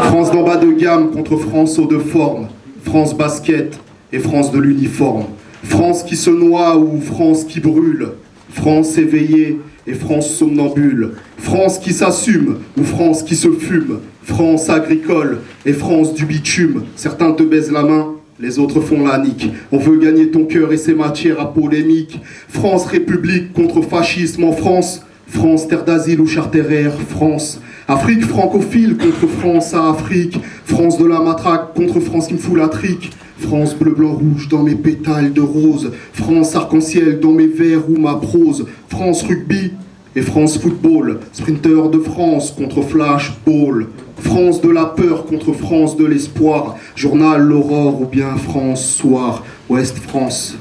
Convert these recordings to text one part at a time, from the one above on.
France d'en bas de gamme contre France haut de forme, France basket et France de l'uniforme, France qui se noie ou France qui brûle, France éveillée et France somnambule, France qui s'assume ou France qui se fume, France agricole et France du bitume. Certains te baisent la main, les autres font la nique. On veut gagner ton cœur et ses matières à polémique. France république contre fascisme en France, France terre d'asile ou charteraire, France Afrique francophile contre France à Afrique, France de la matraque contre France qui me fout la trique, France bleu blanc rouge dans mes pétales de rose, France arc-en-ciel dans mes vers ou ma prose, France rugby et France football, sprinter de France contre flash ball, France de la peur contre France de l'espoir, journal l'aurore ou bien France soir, Ouest France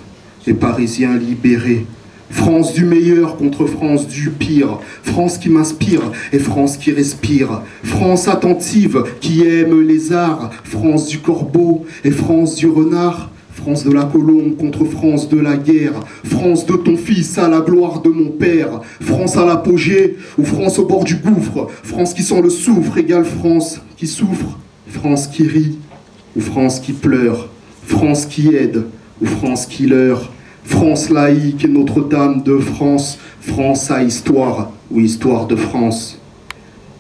et Parisiens libérés. France du meilleur contre France du pire, France qui m'inspire et France qui respire, France attentive qui aime les arts, France du corbeau et France du renard, France de la colombe contre France de la guerre, France de ton fils à la gloire de mon père, France à l'apogée ou France au bord du gouffre, France qui sent le soufre égale France qui souffre, France qui rit ou France qui pleure, France qui aide ou France qui leurre, France laïque et Notre-Dame de France, France à histoire ou histoire de France.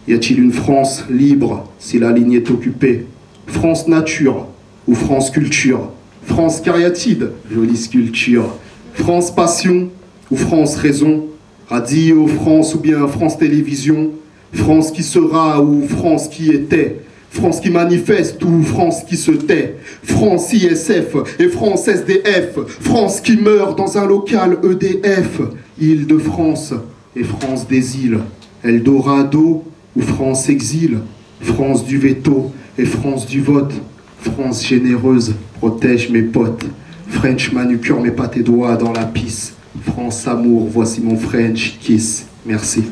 Y a-t-il une France libre si la ligne est occupée? France nature ou France culture? France cariatide, jolie sculpture. France passion ou France raison? Radio France ou bien France télévision? France qui sera ou France qui était? France qui manifeste ou France qui se tait? France ISF et France SDF, France qui meurt dans un local EDF, Île-de-France et France des îles, Eldorado ou France exil, France du veto et France du vote, France généreuse, protège mes potes, French manucure mets pas tes doigts dans la pisse, France amour, voici mon French kiss, merci.